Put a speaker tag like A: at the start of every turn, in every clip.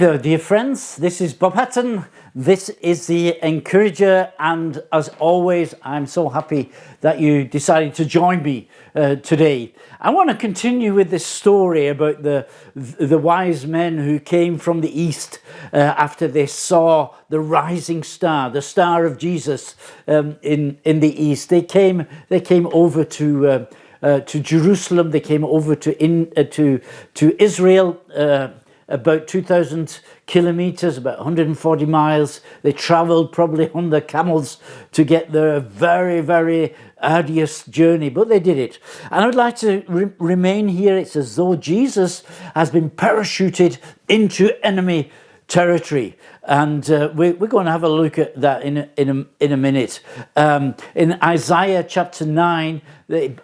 A: there, dear friends. This is Bob Hatton. This is the Encourager, and as always, I'm so happy that you decided to join me today. I want to continue with this story about the wise men who came from the east after they saw the rising star, the star of Jesus in the east. They came over to Jerusalem. They came over to Israel. About 2,000 kilometers, about 140 miles. They traveled probably on their camels to get there. A very, very arduous journey, but they did it. And I would like to remain here. It's as though Jesus has been parachuted into enemy territory, and we're going to have a look at that in a minute. In Isaiah chapter 9,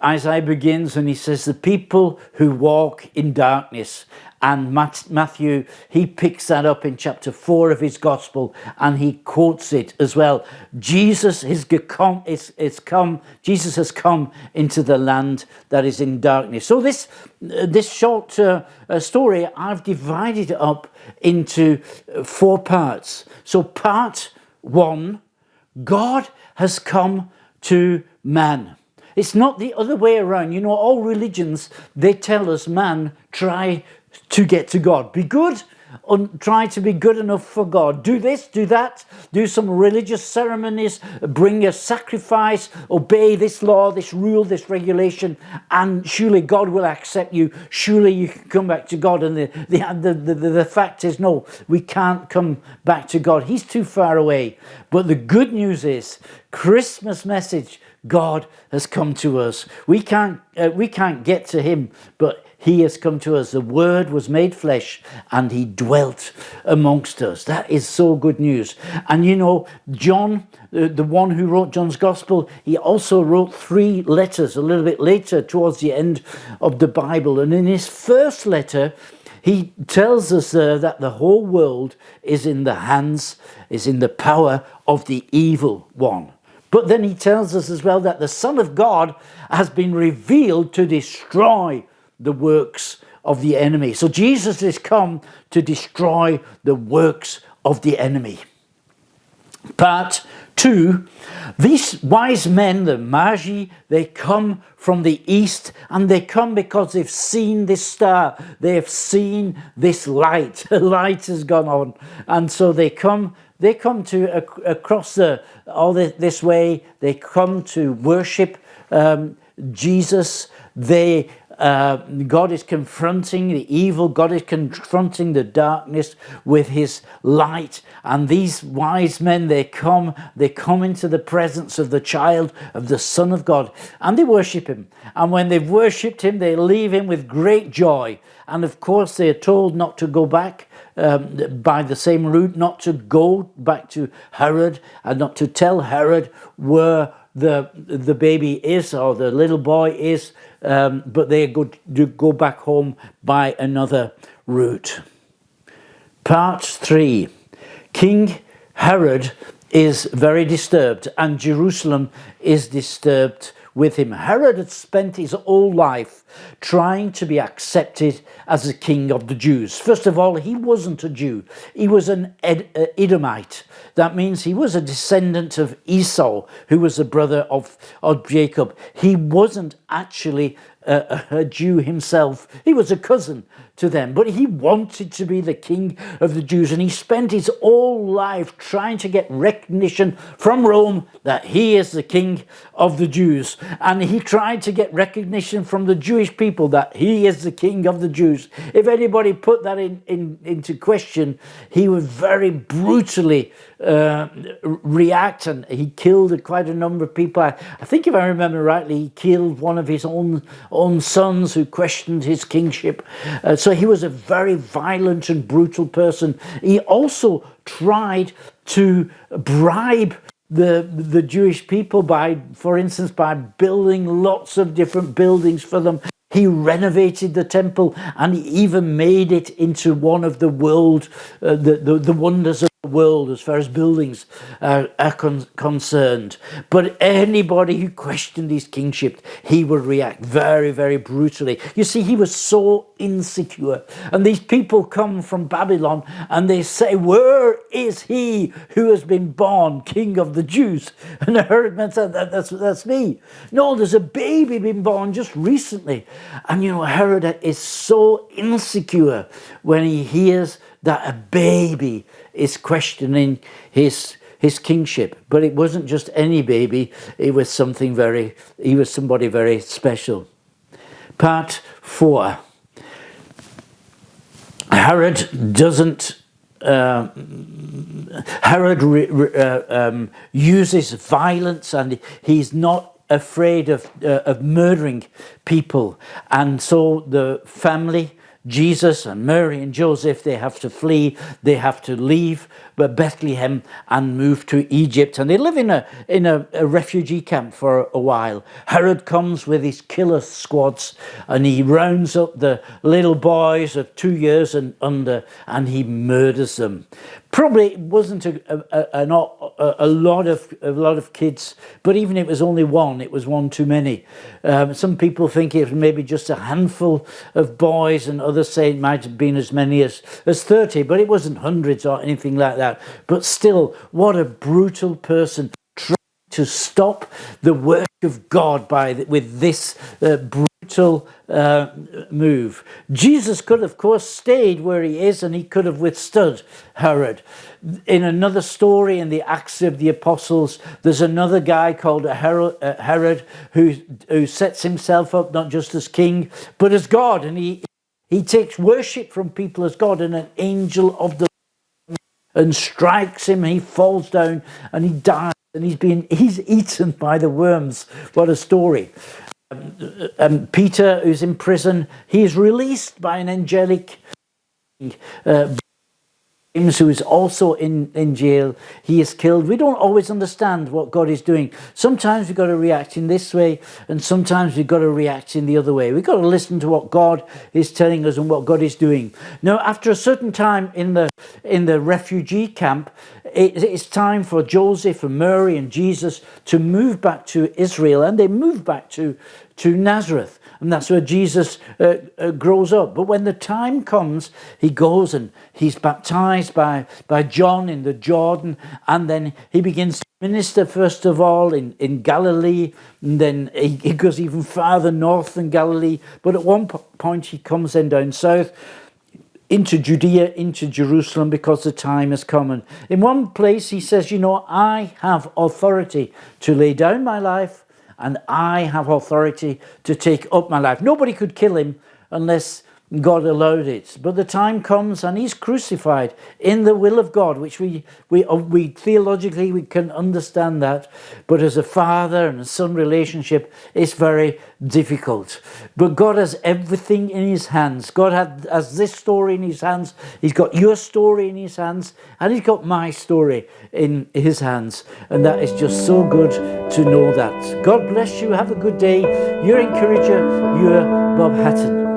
A: Isaiah begins and he says, "The people who walk in darkness." And Matthew, he picks that up in chapter 4 of his gospel, and he quotes it as well. Jesus has come into the land that is in darkness. So this short story, I've divided it up into 4 parts. So part 1, God has come to man. It's not the other way around. You know, all religions, they tell us, man, try to get to God. Be good, and try to be good enough for God. Do this, do that, do some religious ceremonies, bring a sacrifice, obey this law, this rule, this regulation, and surely God will accept you. Surely you can come back to God. And the fact is, no, we can't come back to God. He's too far away. But the good news is, Christmas message, God has come to us. We can't get to him, but he has come to us. The Word was made flesh and he dwelt amongst us. That is so good news. And you know, John, the one who wrote John's Gospel, he also wrote 3 letters a little bit later towards the end of the Bible. And in his first letter, he tells us that the whole world is in the power of the evil one. But then he tells us as well that the Son of God has been revealed to destroy the works of the enemy. So Jesus is come to destroy the works of the enemy. Part 2, these wise men, the Magi, they come from the east, and they come because they've seen this star. They have seen this light. The light has gone on. And so they come to across this way. They come to worship Jesus. God is confronting the evil. God is confronting the darkness with his light. And these wise men, they come into the presence of the child, of the Son of God, and they worship him. And when they've worshipped him, they leave him with great joy. And of course, they are told not to go back by the same route, not to go back to Herod, and not to tell Herod where the baby is, or the little boy is, but they go back home by another route. Part 3. King Herod is very disturbed, and Jerusalem is disturbed with him. Herod had spent his whole life trying to be accepted as the king of the Jews. First of all, he wasn't a Jew. He was an Edomite. That means he was a descendant of Esau, who was the brother of Jacob. He wasn't actually a Jew himself. He was a cousin to them, but he wanted to be the king of the Jews, and he spent his whole life trying to get recognition from Rome that he is the king of the Jews. And he tried to get recognition from the Jewish people that he is the king of the Jews. If anybody put that into question, he would very brutally react, and he killed quite a number of people. I think, if I remember rightly, he killed one of his own sons who questioned his kingship. So he was a very violent and brutal person. He also tried to bribe the Jewish people for instance, by building lots of different buildings for them. He renovated the temple, and he even made it into one of the wonders of world as far as buildings are concerned. But anybody who questioned his kingship, he would react very, very brutally. You see, he was so insecure. And these people come from Babylon and they say, where is he who has been born king of the Jews? And the herdman said, that's me. No, there's a baby been born just recently. And you know, Herod is so insecure when he hears that a baby is questioning his kingship. But it wasn't just any baby, he was somebody very special. Part 4. Herod doesn't uses violence, and he's not afraid of murdering people. And so the family, Jesus and Mary and Joseph, they have to flee, they have to leave Bethlehem and move to Egypt, and they live in a refugee camp for a while. Herod comes with his killer squads and he rounds up the little boys of 2 years and under, and he murders them. Probably it wasn't a lot of kids, but even if it was only one, it was one too many. Some people think it was maybe just a handful of boys, and others say it might have been as many as 30, but it wasn't hundreds or anything like that. But still, what a brutal person, trying to stop the work of God with this brutal move. Jesus could, of course, stayed where he is, and he could have withstood Herod. In another story in the Acts of the Apostles, there's another guy called Herod who sets himself up not just as king, but as God, and he takes worship from people as God, and an angel of the and strikes him, and he falls down and he dies, and he's eaten by the worms. What a story. Peter, who's in prison, he's released by an angelic James, who is also in jail. He is killed. We don't always understand what God is doing. Sometimes we've got to react in this way, and sometimes we've got to react in the other way. We've got to listen to what God is telling us and what God is doing. Now, after a certain time in the refugee camp, it's time for Joseph and Mary and Jesus to move back to Israel, and they move back to Nazareth, and that's where Jesus grows up. But when the time comes, he goes and he's baptized by John in the Jordan, and then he begins to minister first of all in Galilee, and then he goes even farther north than Galilee. But at one point he comes then down south into Judea, into Jerusalem, because the time has come. And in one place he says, I have authority to lay down my life, and I have authority to take up my life. Nobody could kill him unless God allowed it. But the time comes and he's crucified in the will of God, which we theologically we can understand that. But as a father and a son relationship, it's very difficult. But God has everything in his hands. God has this story in his hands. He's got your story in his hands, and he's got my story in his hands. And that is just so good to know that. God bless you. Have a good day. Your encourager, your Bob Hatton.